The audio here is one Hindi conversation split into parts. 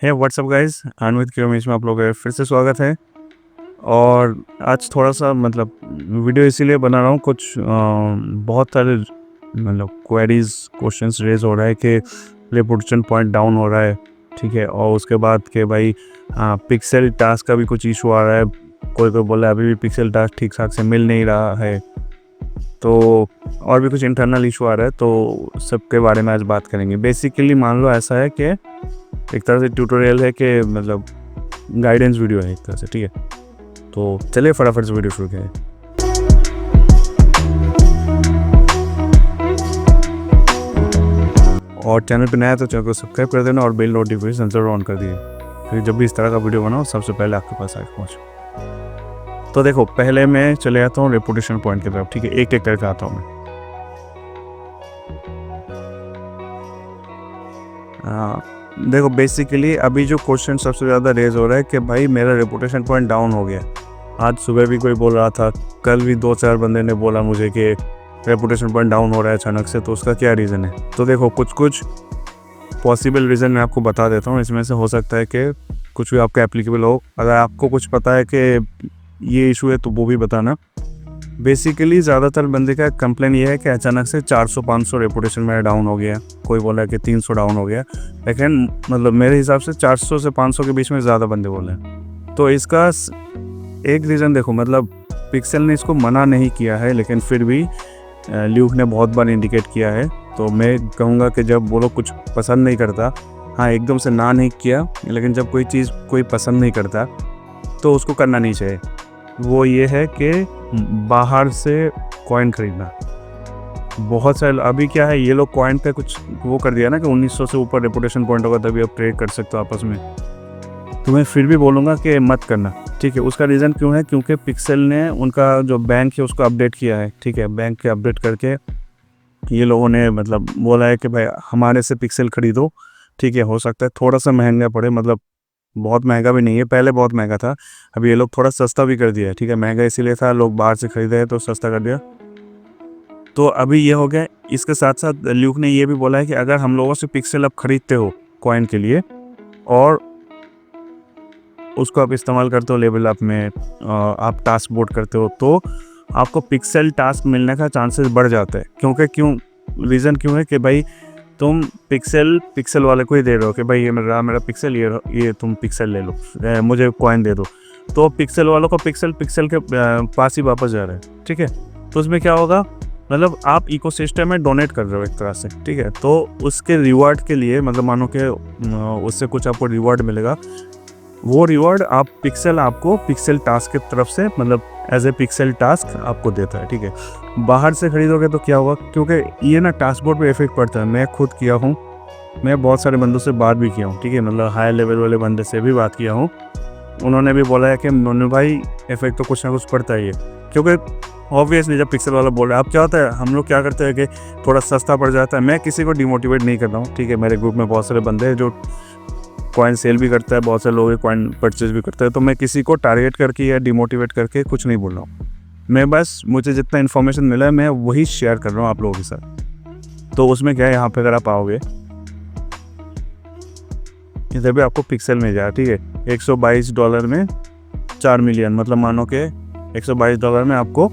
है व्हाट्सअप गाइस, अनविद के रमेश में आप लोगों का फिर से स्वागत है। और आज थोड़ा सा वीडियो इसीलिए बना रहा हूँ, कुछ बहुत सारे क्वेरीज क्वेश्चंस रेज हो रहा है कि रेपुटेशन पॉइंट डाउन हो रहा है, ठीक है। और उसके बाद के भाई पिक्सल टास्क का भी कुछ इशू आ रहा है। कोई बोल रहा है अभी भी पिक्सल टास्क ठीक ठाक से मिल नहीं रहा है, तो और भी कुछ इंटरनल इशू आ रहा है, तो सबके बारे में आज बात करेंगे। बेसिकली मान लो ऐसा है कि एक तरह से ट्यूटोरियल है कि गाइडेंस वीडियो है एक तरह से, ठीक है। तो चलिए फटाफट से वीडियो शुरू करें। और चैनल पे नया है तो चैनल को सब्सक्राइब कर देना और बेल नोटिफिकेशन जरूर ऑन कर दिए, फिर जब भी इस तरह का वीडियो बनाओ सबसे पहले आपके पास आके पहुँचे। तो देखो, पहले मैं चले आता हूँ रेपुटेशन पॉइंट की तरफ, ठीक है। एक एक करके आता हूँ मैं। देखो, बेसिकली अभी जो क्वेश्चन सबसे ज़्यादा रेज हो रहा है कि भाई मेरा रेपुटेशन पॉइंट डाउन हो गया। आज सुबह भी कोई बोल रहा था, कल भी 2-4 बंदे ने बोला मुझे कि रेपुटेशन पॉइंट डाउन हो रहा है अचानक से, तो उसका क्या रीज़न है। तो देखो, कुछ पॉसिबल रीज़न मैं आपको बता देता हूँ। इसमें से हो सकता है कि कुछ भी आपका एप्लीकेबल हो। अगर आपको कुछ पता है कि ये इशू है तो वो भी बताना। बेसिकली ज़्यादातर बंदे का कंप्लेन ये है कि अचानक से 400-500 रेपुटेशन मेरा डाउन हो गया। कोई बोला कि 300 डाउन हो गया, लेकिन मेरे हिसाब से 400 से 500 के बीच में ज़्यादा बंदे बोले हैं। तो इसका एक रीज़न देखो, पिक्सल ने इसको मना नहीं किया है, लेकिन फिर भी ल्यूक ने बहुत बार इंडिकेट किया है। तो मैं कहूँगा कि जब वो लोग कुछ पसंद नहीं करता, हाँ एकदम से ना नहीं किया, लेकिन जब कोई चीज़ कोई पसंद नहीं करता तो उसको करना नहीं चाहिए। वो ये है कि बाहर से कॉइन खरीदना। बहुत सारे अभी क्या है, ये लोग कॉइन पे कुछ वो कर दिया ना कि 1900 से ऊपर रेपुटेशन पॉइंट होगा तभी आप ट्रेड कर सकते हो आपस में। तो मैं फिर भी बोलूँगा कि मत करना, ठीक है। उसका रीज़न क्यों है, क्योंकि पिक्सल ने उनका जो बैंक है उसको अपडेट किया है, ठीक है। बैंक के अपडेट करके ये लोगों ने बोला है कि भाई हमारे से पिक्सल खरीदो, ठीक है। हो सकता है थोड़ा सा महंगा पड़े, बहुत महंगा भी नहीं है, पहले बहुत महंगा था, अभी ये लोग थोड़ा सस्ता भी कर दिया है, ठीक है। महंगा इसीलिए था, लोग बाहर से खरीदे हैं तो सस्ता कर दिया। तो अभी ये हो गया। इसके साथ साथ ल्यूक ने ये भी बोला है कि अगर हम लोगों से पिक्सल आप खरीदते हो कॉइन के लिए और उसको आप इस्तेमाल करते हो लेवल अप में, आप टास्क बोर्ड करते हो, तो आपको पिक्सल टास्क मिलने का चांसेस बढ़ जाता है। रीज़न क्यों है कि भाई तुम पिक्सल वाले को ही दे रहे हो कि भाई ये मेरा पिक्सल, ये तुम पिक्सल ले लो, मुझे कॉइन दे दो। तो पिक्सल वालों को पिक्सल के पास ही वापस जा रहा है, ठीक है। तो उसमें क्या होगा, आप इकोसिस्टम में डोनेट कर रहे हो एक तरह से, ठीक है। तो उसके रिवार्ड के लिए मानो कि उससे कुछ आपको रिवार्ड मिलेगा। वो रिवार्ड आपको पिक्सल टास्क की तरफ से एज ए पिक्सल टास्क आपको देता है, ठीक है। बाहर से खरीदोगे तो क्या होगा, क्योंकि ये ना टास्क बोर्ड पे इफेक्ट पड़ता है। मैं खुद किया हूँ, मैं बहुत सारे बंदों से बात भी किया हूँ, ठीक है। हाई लेवल वाले बंदे से भी बात किया हूँ, उन्होंने भी बोला है कि नोनू भाई इफेक्ट तो कुछ ना कुछ पड़ता ही है। क्योंकि ऑब्वियसली जब पिक्सल वाला बोल रहा है, अब क्या होता है, हम लोग क्या करते हैं कि थोड़ा सस्ता पड़ जाता है। मैं किसी को डिमोटिवेट नहीं कर रहा हूँ, ठीक है। मेरे ग्रुप में बहुत सारे बंदे हैं जो कॉइन सेल भी करता है, बहुत सारे लोग कॉइन परचेज भी करते हैं। तो मैं किसी को टारगेट करके या डिमोटिवेट करके कुछ नहीं बोल रहा हूँ। मैं बस मुझे जितना इन्फॉर्मेशन मिला है मैं वही शेयर कर रहा हूँ आप लोगों के साथ। तो उसमें क्या है, यहाँ पे अगर आप आओगे इधर भी आपको पिक्सल मिल जाए, ठीक है। $122 में 4 मिलियन, मानो कि $122 में आपको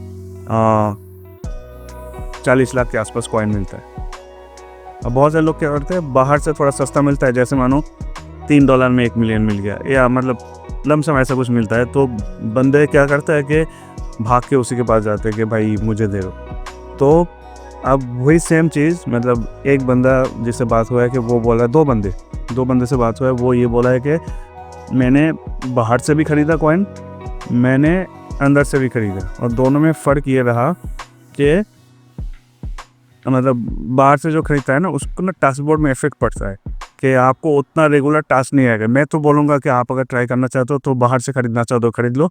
40 लाख के आसपास कॉइन मिलता है। अब बहुत सारे लोग क्या करते हैं, बाहर से थोड़ा सस्ता मिलता है, जैसे मानो $3 में 1 मिलियन मिल गया, या लमसम ऐसा कुछ मिलता है। तो बंदे क्या करता है कि भाग के उसी के पास जाते हैं कि भाई मुझे दे दो। तो अब वही सेम चीज़ एक बंदा जिससे बात हुआ है कि वो बोला, दो बंदे से बात हुआ है, वो ये बोला है कि मैंने बाहर से भी ख़रीदा कॉइन, मैंने अंदर से भी ख़रीदा, और दोनों में फ़र्क ये रहा कि बाहर से जो ख़रीदता है ना उसको ना टास्क बोर्ड में इफेक्ट पड़ता है कि आपको उतना रेगुलर टास्क नहीं आएगा। मैं तो बोलूँगा कि आप अगर ट्राई करना चाहते हो तो बाहर से खरीदना चाहते हो खरीद लो,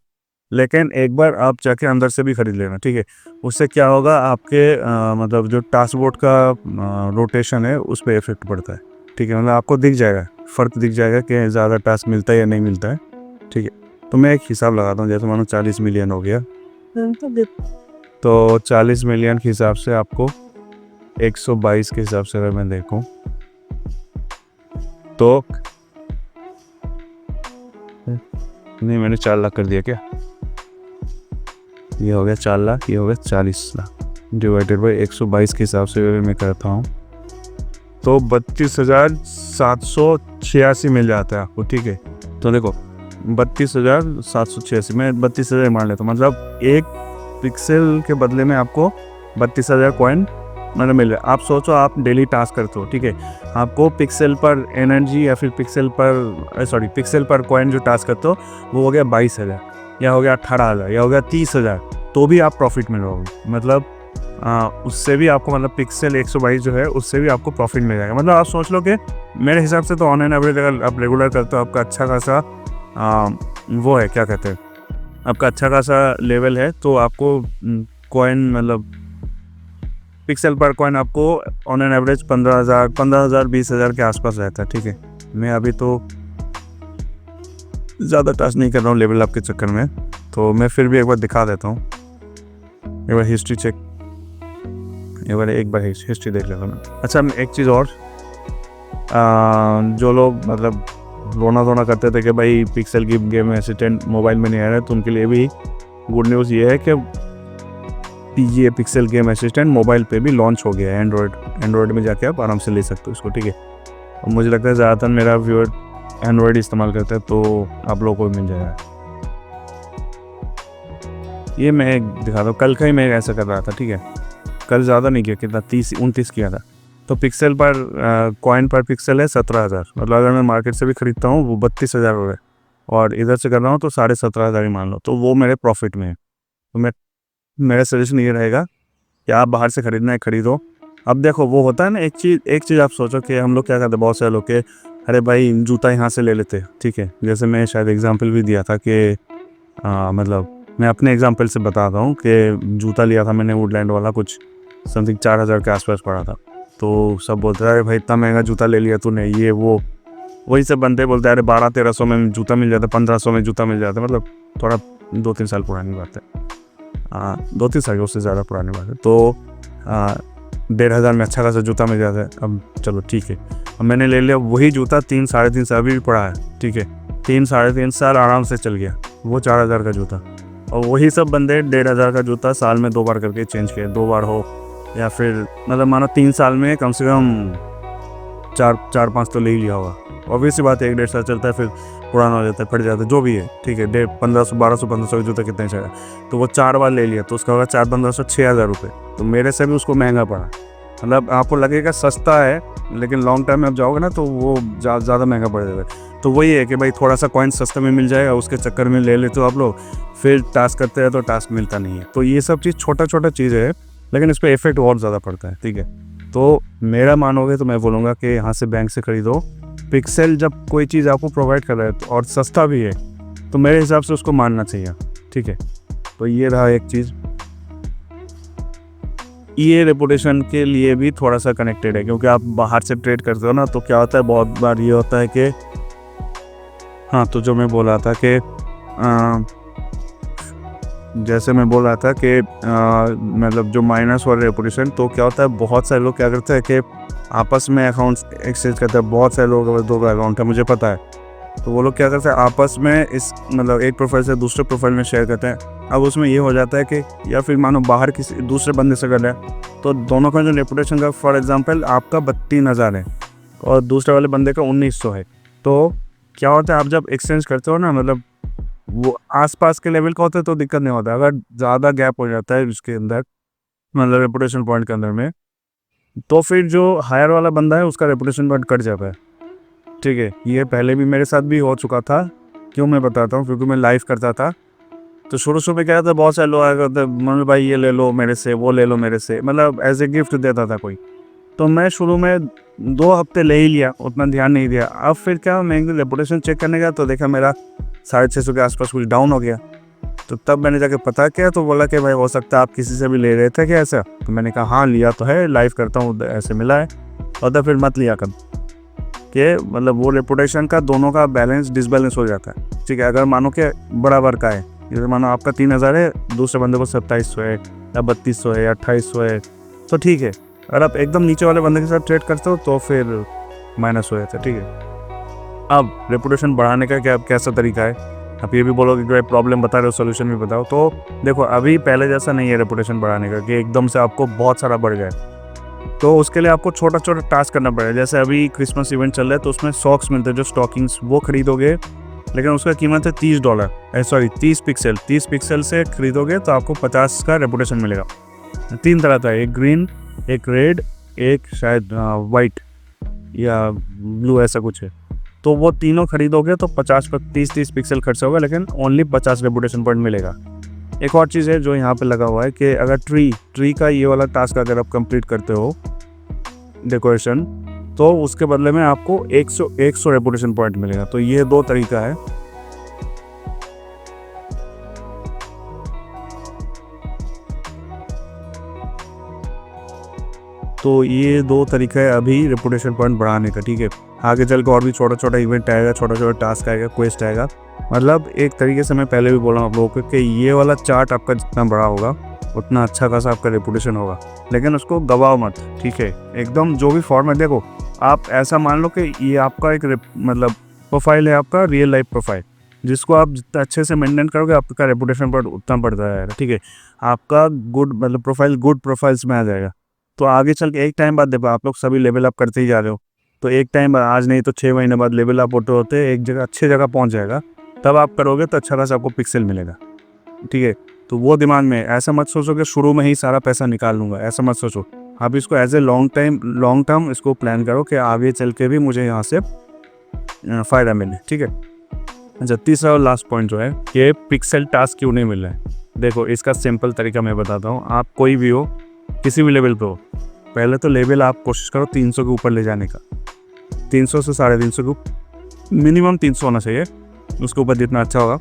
लेकिन एक बार आप जाके अंदर से भी खरीद लेना, ठीक है। उससे क्या होगा, आपके जो टास्क बोर्ड का रोटेशन है उस पर इफेक्ट पड़ता है, ठीक है। आपको दिख जाएगा, फ़र्क दिख जाएगा कि ज़्यादा टास्क मिलता है या नहीं मिलता है, ठीक है। तो मैं एक हिसाब लगाता हूँ, जैसे मानो 40 मिलियन हो गया, तो 40 मिलियन के हिसाब से आपको 122 के हिसाब से अगर मैं देखूँ तो नहीं, मैंने 4 लाख कर दिया क्या? ये हो गया 4 लाख, ये हो गया 40 लाख डिवाइडेड बाई 122 के हिसाब से मैं करता हूँ तो 32,786 मिल जाता है आपको। ठीक है, तो देखो 32,786 में 32,000 मान लेता हूँ, मतलब एक पिक्सल के बदले में आपको 32,000 कॉइन मतलब मिल रहा है। आप सोचो, आप डेली टास्क करते हो, ठीक है, आपको पिक्सल पर एनर्जी या फिर पिक्सल पर कॉइन जो टास्क करते हो वो हो गया 22,000 या हो गया 18,000 या हो गया 30,000, तो भी आप प्रॉफिट में रहोगे। मतलब उससे भी आपको, मतलब पिक्सल 122 जो है उससे भी आपको प्रॉफिट मिल जाएगा। मतलब आप सोच लो कि मेरे हिसाब से तो ऑनलाइन एवरेज अगर आप रेगुलर करते हो, आपका अच्छा खासा वो है, क्या कहते हैं, आपका अच्छा खासा लेवल है, तो आपको कॉइन मतलब पिक्सल पर कॉइन आपको ऑन एन एवरेज 15,000 20,000 के आसपास रहता है। ठीक है, मैं अभी तो ज़्यादा टास्क नहीं कर रहा हूँ लेवल अप के चक्कर में, तो मैं फिर भी एक बार दिखा देता हूँ। एक बार हिस्ट्री चेक, एक बार हिस्ट्री देख लेता हूँ। अच्छा, एक चीज़ और, जो लोग मतलब रोना करते थे कि भाई पिक्सल की गेम असिस्टेंट मोबाइल में नहीं आ रहा है, तो उनके लिए भी गुड न्यूज़ ये है कि ये पिक्सल गेम असिस्टेंट मोबाइल पे भी लॉन्च हो गया है। एंड्रॉयड में जाके आप आराम से ले सकते हो इसको। ठीक है, और मुझे लगता है ज़्यादातर मेरा व्यूअर एंड्रॉयड इस्तेमाल करता है, तो आप लोगों को भी मिल जाएगा। ये मैं दिखाता हूँ, कल का ही मैं ऐसा कर रहा था। ठीक है, कल ज़्यादा नहीं किया, कितना 30-29 किया था। तो पिक्सल पर कॉइन पर पिक्सल है 17,000, मतलब अगर मैं मार्केट से भी ख़रीदता हूँ वो 32,000 हो गए, और इधर से कर रहा हूँ तो 17,500 ही मान लो, तो वो मेरे प्रॉफिट में है। तो मेरा सजेशन ये रहेगा कि आप बाहर से ख़रीदना है ख़रीदो। अब देखो, वो होता है ना, एक चीज़ आप सोचो कि हम लोग क्या करते हैं, बहुत सारे लोग के अरे भाई जूता यहाँ से ले लेते। ठीक है, जैसे मैं शायद एग्जांपल भी दिया था कि मतलब मैं अपने एग्जांपल से बताता हूँ कि जूता लिया था मैंने वुडलैंड वाला, कुछ समथिंग 4,000 के आसपास पड़ा था। तो सब बोलते हैं अरे भाई इतना महंगा जूता ले लिया तूने, ये वो, वही सब बंदे बोलते हैं अरे 1200-1300 में जूता मिल जाता, 1500 में जूता मिल जाता। मतलब थोड़ा 2-3 साल पुरानी बात है, 2-3 साल उससे ज़्यादा पुरानी बात है। तो 1,500 में अच्छा खासा जूता मिल जाता है। अब चलो ठीक है, अब मैंने ले लिया वही जूता, 3-3.5 साल अभी भी पड़ा है। ठीक है, 3-3.5 साल आराम से चल गया वो 4,000 का जूता। और वही सब बंदे 1,500 का जूता साल में 2 बार करके चेंज किए, 2 बार हो या फिर मतलब मानो 3 साल में कम से कम 4-5 तो ले ही लिया होगा। ऑब्वियस सी बात है, 1-1.5 साल चलता है फिर पुराना हो जाता है, फट जाता है, जो भी है। ठीक है, 1,500-1,200-1,500 का जूता कितने चलेगा, तो वो 4 बार ले लिया तो उसका होगा 4-1500 6,000 रुपये। तो मेरे से भी उसको महंगा पड़ा। मतलब आपको लगेगा सस्ता है, लेकिन लॉन्ग टर्म में आप जाओगे ना तो वो ज़्यादा महंगा पड़ जाएगा। तो वही है कि भाई थोड़ा सा कॉइन सस्ते में मिल जाएगा, उसके चक्कर में ले लेते हो आप लोग, फिर टास्क करते हैं तो टास्क मिलता नहीं है। तो ये सब चीज़ छोटा चीज़ है, लेकिन इस पर इफेक्ट और ज़्यादा पड़ता है। ठीक है, तो मेरा मानोगे तो मैं बोलूँगा कि यहाँ से बैंक से ख़रीदो। पिक्सल जब कोई चीज़ आपको प्रोवाइड कर रहा है और सस्ता भी है, तो मेरे हिसाब से उसको मानना चाहिए। ठीक है, तो ये रहा एक चीज़। ये रेपुटेशन के लिए भी थोड़ा सा कनेक्टेड है, क्योंकि आप बाहर से ट्रेड करते हो ना, तो क्या होता है, बहुत बार ये होता है कि हाँ, तो जो मैं बोल रहा था कि जैसे मैं बोल रहा था कि मतलब जो माइनस वाला रेपुटेशन, तो क्या होता है, बहुत सारे लोग क्या करते हैं कि आपस में अकाउंट्स एक्सचेंज करते हैं। बहुत सारे लोगों के 2 अकाउंट है, मुझे पता है। तो वो लोग क्या करते हैं, आपस में इस मतलब एक प्रोफाइल से दूसरे प्रोफाइल में शेयर करते हैं। अब उसमें ये हो जाता है कि या फिर मानो बाहर किसी दूसरे बंदे से कर रहे हैं, तो दोनों का जो रेपुटेशन का, फॉर एग्जांपल आपका 32,000 है और दूसरे वाले बंदे का 1,900 है। तो क्या होता है, आप जब एक्सचेंज करते हो ना, मतलब वो आसपास के लेवल का होता है तो दिक्कत नहीं होता। अगर ज़्यादा गैप हो जाता है उसके अंदर, मतलब रेपुटेशन पॉइंट के अंदर में, तो फिर जो हायर वाला बंदा है उसका रेपुटेशन पॉइंट कट जाता है। ठीक है, ये पहले भी मेरे साथ भी हो चुका था। क्यों मैं बताता हूँ, क्योंकि मैं लाइव करता था। तो शुरू में क्या था, बहुत सारे लोग आया करते, मम्मी भाई ये ले लो मेरे से, वो ले लो मेरे से, मतलब एज ए गिफ्ट देता था कोई। तो मैं शुरू में 2 हफ्ते ले ही लिया, उतना ध्यान नहीं दिया। अब फिर क्या, मैं एक दिन रेपुटेशन चेक करने गया तो देखा मेरा 650 के आसपास कुछ डाउन हो गया। तो तब मैंने जाके पता किया, तो बोला कि भाई हो सकता है आप किसी से भी ले रहे थे क्या ऐसा। तो मैंने कहा हाँ लिया तो है, लाइव करता हूँ, ऐसे मिला है। और तो फिर मत लिया कर कि मतलब वो रेपुटेशन का दोनों का बैलेंस डिसबैलेंस हो जाता है। ठीक है, अगर मानो कि बराबर का है, जैसे मानो आपका 3,000 है, दूसरे बंदे को 2700 है या 3200 है या 2800 है, तो ठीक है। अगर आप एकदम नीचे वाले बंदे के साथ ट्रेड करते हो तो फिर माइनस हो जाता है। ठीक है, अब रेपुटेशन बढ़ाने का क्या कैसा तरीका है? आप ये भी बोलोगे कि भाई प्रॉब्लम बता रहे हो, सॉल्यूशन भी बताओ। तो देखो अभी पहले जैसा नहीं है रेपुटेशन बढ़ाने का कि एकदम से आपको बहुत सारा बढ़ जाए। तो उसके लिए आपको छोटा छोटा टास्क करना पड़ेगा। जैसे अभी क्रिसमस इवेंट चल रहा है तो उसमें सॉक्स मिलते हैं, जो स्टॉकिंग्स, वो खरीदोगे लेकिन उसका कीमत है $30, सॉरी 30 पिक्सल। 30 पिक्सल से खरीदोगे तो आपको 50 का रेपुटेशन मिलेगा। 3 तरह का है, एक ग्रीन, एक रेड, एक शायद वाइट या ब्लू, ऐसा कुछ है। तो वो तीनों खरीदोगे तो 50 पर 30 पिक्सल खर्च होगा, लेकिन ओनली 50 रेपुटेशन पॉइंट मिलेगा। एक और चीज़ है जो यहाँ पे लगा हुआ है कि अगर ट्री का ये वाला टास्क अगर आप कंप्लीट करते हो डेकोरेशन, तो उसके बदले में आपको 100 रेपुटेशन पॉइंट मिलेगा। तो ये 2 तरीका है। तो ये 2 तरीका है अभी रेपुटेशन पॉइंट बढ़ाने का, ठीक है। आगे चल के और भी छोटा छोटा इवेंट आएगा, छोटा छोटा टास्क आएगा, क्वेस्ट आएगा। मतलब एक तरीके से मैं पहले भी बोला आप लोगों को कि ये वाला चार्ट आपका जितना बड़ा होगा उतना अच्छा खासा आपका रेपुटेशन होगा, लेकिन उसको गवाओ मत, ठीक है। एकदम जो भी फॉर्मेट, देखो आप ऐसा मान लो कि ये आपका एक मतलब प्रोफाइल है, आपका रियल लाइफ प्रोफाइल, जिसको आप जितना अच्छे से मेंटेन करोगे आपका रेपुटेशन पर उतना बढ़ता जाएगा, ठीक है। आपका गुड मतलब प्रोफाइल गुड प्रोफाइल्स में आ जाएगा। तो आगे चल के एक टाइम बाद देखो आप लोग सभी लेवल अप करते ही जा रहे हो, तो एक टाइम बाद, आज नहीं तो 6 महीने बाद लेवल अप होते होते एक जगह अच्छी जगह पहुंच जाएगा। तब आप करोगे तो अच्छा खासा आपको पिक्सल मिलेगा, ठीक है। तो वो दिमाग में ऐसा मत सोचो कि शुरू में ही सारा पैसा निकाल लूँगा, ऐसा मत सोचो। आप इसको एज ए लॉन्ग टर्म इसको प्लान करो कि आगे चल के भी मुझे यहाँ से फ़ायदा मिले, ठीक है। अच्छा, तीसरा और लास्ट पॉइंट जो है कि पिक्सल टास्क क्यों नहीं मिल रहा है। देखो इसका सिंपल तरीका मैं बताता हूँ। आप कोई भी हो, किसी भी लेवल पे हो, पहले तो लेवल आप कोशिश करो 300 के ऊपर ले जाने का। 300 से 350 के मिनिमम 300 होना चाहिए, उसके ऊपर जितना अच्छा होगा।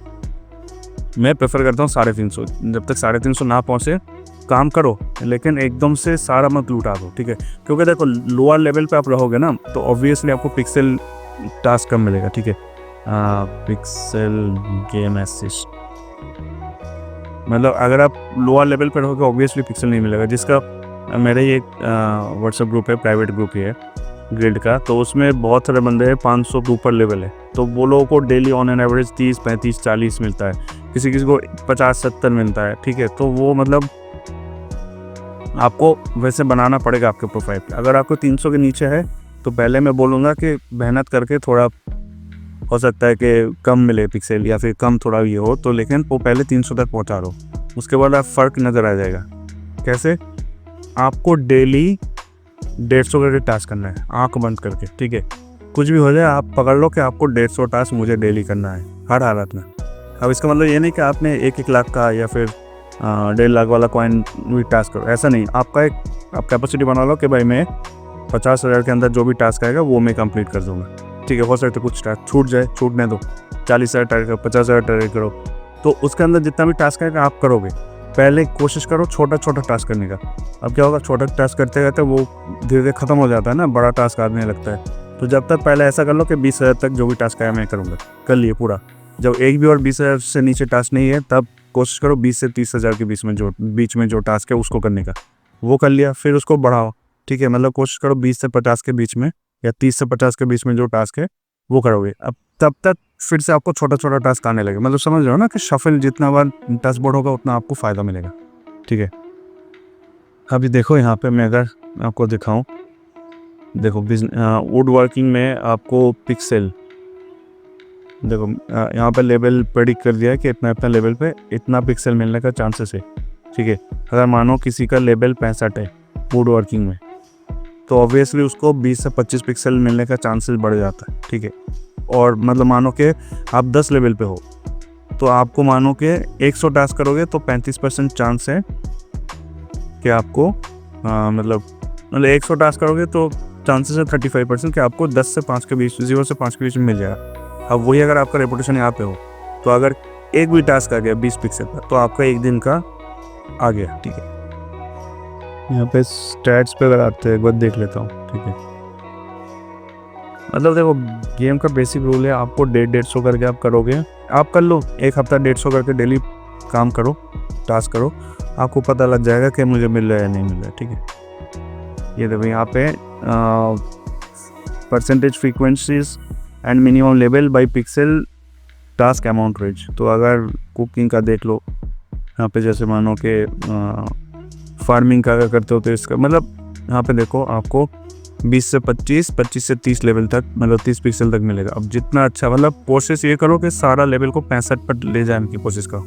मैं प्रेफर करता हूँ 350। जब तक 350 ना पहुँचे काम करो, लेकिन एकदम से सारा मत लूटा दो, ठीक है। क्योंकि देखो लोअर लेवल पे आप रहोगे ना तो ऑब्वियसली आपको पिक्सल टास्क कम मिलेगा, ठीक है। पिक्सल गेम असिस्ट, मतलब अगर आप लोअर लेवल पर रहोगे ऑब्वियसली पिक्सल नहीं मिलेगा। जिसका मेरा ये व्हाट्सएप ग्रुप है, प्राइवेट ग्रुप ही है ग्रिड का, तो उसमें बहुत सारे बंदे हैं 500 के ऊपर लेवल है। तो वो लोगों को डेली ऑन एन एवरेज 30, 35, 40 मिलता है, किसी किसी को 50, 70 मिलता है, ठीक है। तो वो मतलब आपको वैसे बनाना पड़ेगा आपके प्रोफाइल पे। अगर आपको 300 के नीचे है तो पहले मैं बोलूँगा कि मेहनत करके थोड़ा, हो सकता है कि कम मिले पिक्सल या फिर कम थोड़ा ये हो तो, लेकिन वो पहले 300 तक पहुँचा दो। उसके बाद आप फ़र्क नज़र आ जाएगा। कैसे? आपको डेली 150 करके टास्क करना है, आंख बंद करके, ठीक है। कुछ भी हो जाए आप पकड़ लो कि आपको 150 टास्क मुझे डेली करना है हर हालत में। अब इसका मतलब ये नहीं कि आपने 1-1 लाख का या फिर 1.5 लाख वाला कॉइन भी टास्क करो, ऐसा नहीं। आपका एक आप कैपेसिटी बना लो कि भाई मैं 50,000 के अंदर जो भी टास्क आएगा वो मैं कंप्लीट कर दूँगा, ठीक है। हो सकता है कुछ टास्क छूट जाए, छूटने दो, 40,000 टारगेट करो, 50,000 टारगेट करो। तो उसके अंदर जितना भी टास्क आएगा आप करोगे। पहले कोशिश करो छोटा छोटा टास्क करने का। अब क्या होगा, छोटा टास्क करते करते वो धीरे धीरे खत्म हो जाता है ना, बड़ा टास्क आने लगता है। तो जब तक पहले ऐसा कर लो कि 20,000 तक जो भी टास्क आया मैं करूँगा, कर लिए पूरा। जब एक भी और 20,000 से नीचे टास्क नहीं है तब कोशिश करो 20 से 30,000 के बीच में जो टास्क है उसको करने का, वो कर लिया, फिर उसको बढ़ाओ, ठीक है। मतलब कोशिश करो 20 से 50 के बीच में या 30 से 50 के बीच में जो टास्क है वो करोगे। अब तब तक फिर से आपको छोटा छोटा टास्क आने लगे। मतलब समझ रहे हो ना कि शफल जितना बार टास्क बोर्ड होगा उतना आपको फ़ायदा मिलेगा, ठीक है। अभी देखो यहाँ पे मैं अगर आपको दिखाऊं, देखो वुड वर्किंग में आपको पिक्सल, देखो यहाँ पे लेवल प्रेडिक्ट कर दिया है कि इतना इतना लेवल पे इतना पिक्सल मिलने का चांसेस है, ठीक है। अगर मानो किसी का लेवल 65 है वुड वर्किंग में, तो ऑब्वियसली उसको 20 से 25 पिक्सल मिलने का चांसेस बढ़ जाता है, ठीक है। और मतलब मानो कि आप 10 लेवल पे हो तो आपको मानो कि 100 टास्क करोगे तो 35% चांस है कि आपको मतलब 100 टास्क करोगे तो चांसेस है 35% कि आपको 10 से 5 के बीच, 0 से 5 के बीच में मिल जाएगा। अब वही अगर आपका रेपुटेशन यहाँ पे हो तो अगर एक भी टास्क आ गया 20 पिक्सल का तो आपका एक दिन का आ गया, ठीक है। यहाँ पे स्टैट्स पे अगर आते हैं एक बार देख लेता हूँ, ठीक है। मतलब देखो गेम का बेसिक रूल है, आपको 150 करके आप करोगे, आप कर लो एक हफ्ता 150 करके डेली काम करो, टास्क करो, आपको पता लग जाएगा कि मुझे मिल रहा है या नहीं मिल रहा है, ठीक है। ये देखो यहाँ पे percentage frequencies and minimum level by pixel task amount range. तो अगर कुकिंग का देख लो, यहाँ पे जैसे मानो कि फार्मिंग का अगर करते हो तो इसका मतलब यहाँ पे देखो आपको 20 से 25, 25 से 30 लेवल तक, मतलब 30 पिक्सल तक मिलेगा। अब जितना अच्छा, मतलब कोशिश ये करो कि सारा लेवल को 65 पर ले जाने की कोशिश करो,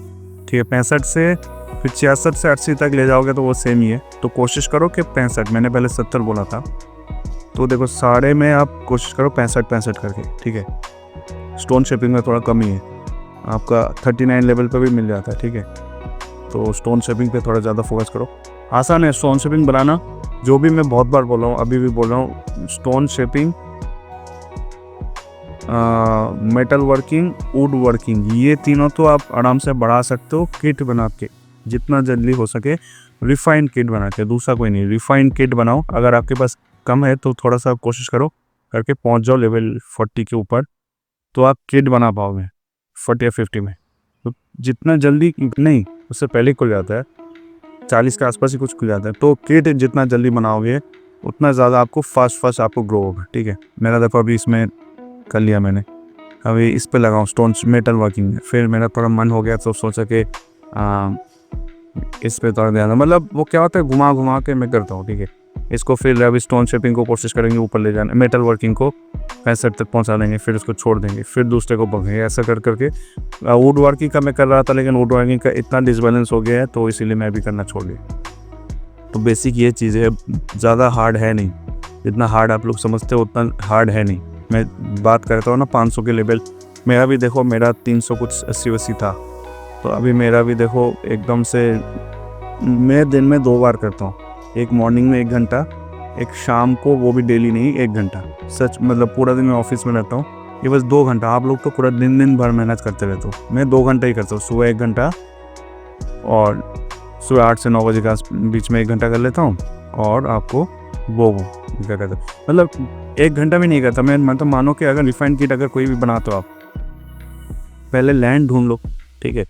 ठीक है। 65 से फिर 66 से 80 तक ले जाओगे तो वो सेम ही है। तो कोशिश करो कि 65, मैंने पहले 70 बोला था, तो देखो सारे में आप कोशिश करो 65 करके, ठीक है। स्टोन शेपिंग में थोड़ा कम ही है, आपका 39 लेवल पर भी मिल जाता है, ठीक है। तो स्टोन शेपिंग पे थोड़ा ज़्यादा फोकस करो। आसान है स्टोन शेपिंग बनाना, जो भी मैं बहुत बार बोल रहा हूँ, अभी भी बोल रहा हूँ, stone shaping, metal working, would working, ये तीनों तो आप आराम से बढ़ा सकते हो किट बना के, जितना जल्दी हो सके रिफाइंड किट बना के, दूसरा कोई नहीं, रिफाइंड किट बनाओ। अगर आपके पास कम है तो थोड़ा सा कोशिश करो करके पहुँच जाओ लेवल 40 के ऊपर, तो आप किट बना पाओगे 40 या 50 में। तो जितना जल्दी, नहीं उससे पहले खुल जाता है, 40 के आसपास ही कुछ खुल जाता है। तो किट जितना जल्दी बनाओगे उतना ज़्यादा आपको फास्ट आपको ग्रो होगा, ठीक है। मेरा देखो अभी इसमें कर लिया मैंने, अभी इस पे लगाऊँ स्टोन मेटल वर्किंग में, फिर मेरा थोड़ा मन हो गया तो सोचा कि इस पे थोड़ा ध्यान, मतलब वो क्या होता है, घुमा घुमा के मैं करता हूँ, ठीक है। इसको फिर अभी स्टोन शेपिंग को कोशिश करेंगे ऊपर ले जाना, मेटल वर्किंग को 65 तक पहुँचा देंगे, फिर उसको छोड़ देंगे, फिर दूसरे को पकड़ेंगे, ऐसा कर करके। वुड वर्किंग का मैं कर रहा था, लेकिन वुड वर्किंग का इतना डिसबैलेंस हो गया है तो इसीलिए मैं भी करना छोड़ दिया। तो बेसिक ये चीज़ है, ज़्यादा हार्ड है नहीं, जितना हार्ड आप लोग समझते हो उतना हार्ड है नहीं। मैं बात करता हूँ ना 500 के लेवल, मेरा भी देखो, मेरा 300 कुछ 80 था, तो अभी मेरा भी देखो एकदम से, मैं दिन में 2 बार करता हूँ, एक मॉर्निंग में 1 घंटा, एक शाम को, वो भी डेली नहीं, 1 घंटा। सच मतलब पूरा दिन मैं ऑफिस में रहता हूँ, ये बस 2 घंटा। आप लोग तो पूरा दिन भर मेहनत करते रहते हो, मैं 2 घंटा ही करता हूँ, सुबह 1 घंटा और सुबह 8 से 9 बजे के बीच में 1 घंटा कर लेता हूँ, और आपको वो क्या कहते हैं, मतलब 1 घंटा भी नहीं करता मैं, मतलब मानो कि अगर रिफाइंड किट अगर कोई भी बनाते हो आप, पहले लैंड ढूंढ लो, ठीक है।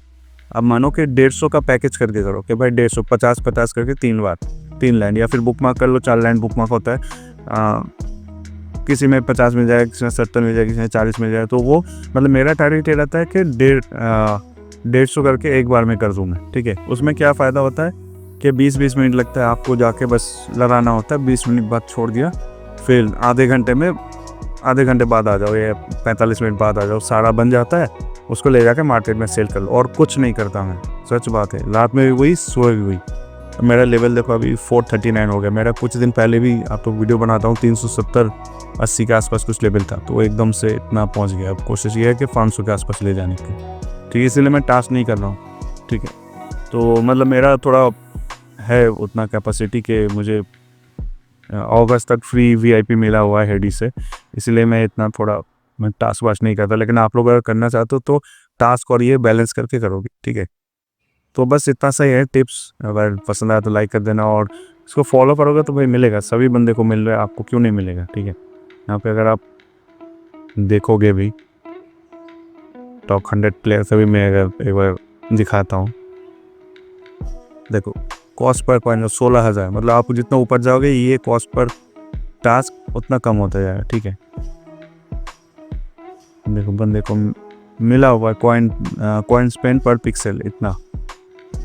अब मानो कि 150 का पैकेज करके करो कि भाई 150 50 करके 3 बार 3 लैंड, या फिर बुक मार्क कर लो, 4 लैंड बुक मार्क होता है। किसी में 50 मिल जाए, किसी में 70 मिल जाए, किसी में 40 मिल जाए, तो वो मतलब मेरा टारगेट ये रहता है कि 150 करके एक बार में कर दूँ मैं, ठीक है। उसमें क्या फ़ायदा होता है कि 20-20 मिनट लगता है आपको, जाके बस लगाना होता है, 20 मिनट बाद छोड़ दिया, फिर आधे घंटे बाद आ जाओ, या 45 मिनट बाद आ जाओ, सारा बन जाता है, उसको ले जाके मार्केट में सेल कर लो, और कुछ नहीं करता मैं, सच बात है। रात में भी वही, सुबह भी वही। मेरा लेवल देखो अभी 439 हो गया। मेरा कुछ दिन पहले भी, आप तो वीडियो बनाता हूँ, 370-80 के आसपास कुछ लेवल था, तो एकदम से इतना पहुँच गया। अब कोशिश ये है कि 500 के आसपास ले जाने की, ठीक है। इसलिए मैं टास्क नहीं कर रहा हूँ, ठीक है। तो मतलब मेरा थोड़ा है उतना कैपेसिटी कि मुझे अगस्त तक फ्री VIP मिला हुआ है हेडी से, इसलिए मैं इतना थोड़ा मैं टास्क वाच नहीं करता। लेकिन आप लोग अगर करना चाहते हो तो टास्क और ये बैलेंस करके करोगे, ठीक है। तो बस इतना सही है टिप्स, अगर पसंद आया तो लाइक कर देना, और इसको फॉलो करोगे तो भाई मिलेगा, सभी बंदे को मिल रहा है, आपको क्यों नहीं मिलेगा, ठीक है। यहाँ पे अगर आप देखोगे भी टॉप 100 प्लेयर से भी मैं अगर एक बार दिखाता हूँ, देखो कॉस्ट पर कॉइन 16,000, मतलब आप जितना ऊपर जाओगे ये कॉस्ट पर टास्क उतना कम होता जाएगा, ठीक है। देखो बंदे को मिला हुआ है कॉइन स्पेंड पर पिक्सल इतना,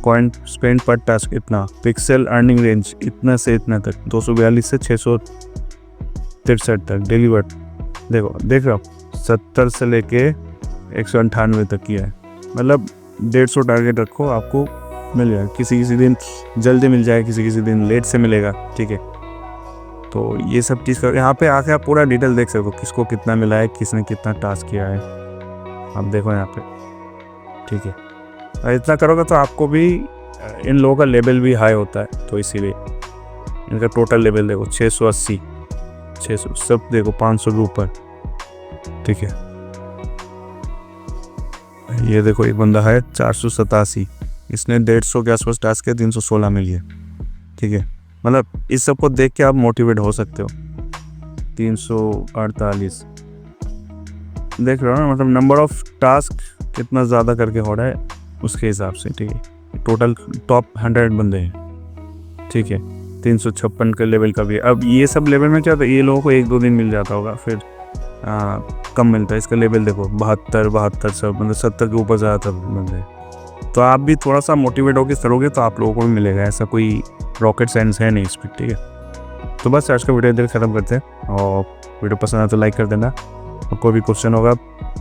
कॉइन स्पेंड पर टास्क इतना, पिक्सल अर्निंग रेंज इतना से इतना तक, 242 से 663 तक डिलीवर्ड। देखो देख रहे हो, 70 से लेके 198 तक किया है, मतलब 150 टारगेट रखो, आपको मिल जाएगा। किसी दिन जल्दी मिल जाएगा, किसी दिन लेट से मिलेगा, ठीक है। तो ये सब चीज़ कर, यहाँ पे आके आप पूरा डिटेल देख सकते हो, किसको कितना मिला है, किसने कितना टास्क किया है, आप देखो यहाँ पे, ठीक है। इतना करोगे तो आपको भी, इन लोगों का लेवल भी हाई होता है, तो इसीलिए इनका टोटल लेवल देखो 680, 600 सब देखो 500 के ऊपर, ठीक है। ये देखो एक बंदा है 487, इसने 150 के आसपास टास्क किया, 316 मिली है, ठीक है। मतलब इस सब को देख के आप मोटिवेट हो सकते हो। 348 देख रहे हो ना, मतलब नंबर ऑफ टास्क कितना ज़्यादा करके हो रहा है उसके हिसाब से, ठीक है। टोटल टॉप 100 बंदे हैं, ठीक है। 356 के लेवल का भी। अब ये सब लेवल में क्या होता है, ये लोगों को 1-2 दिन मिल जाता होगा, फिर कम मिलता है। इसका लेवल देखो 72 सब, मतलब 70 के ऊपर ज़्यादातर बंदे। तो आप भी थोड़ा सा मोटिवेट होकर करोगे तो आप लोगों को भी मिलेगा, ऐसा कोई रॉकेट साइंस है नहीं इस पर, ठीक है। तो बस आज का वीडियो इधर ख़त्म करते हैं, और वीडियो पसंद आए तो लाइक कर देना, और कोई भी क्वेश्चन होगा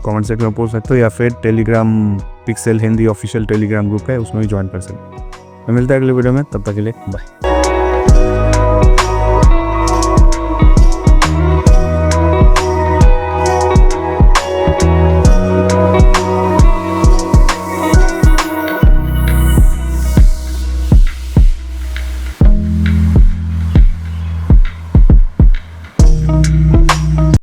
कमेंट सेक्शन में पूछ सकते हो, या फिर Telegram pixel Hindi official Telegram group है, उसमें भी ज्वाइन कर सकते हो। मैं मिलता है अगले वीडियो में, तब तक के लिए बाय।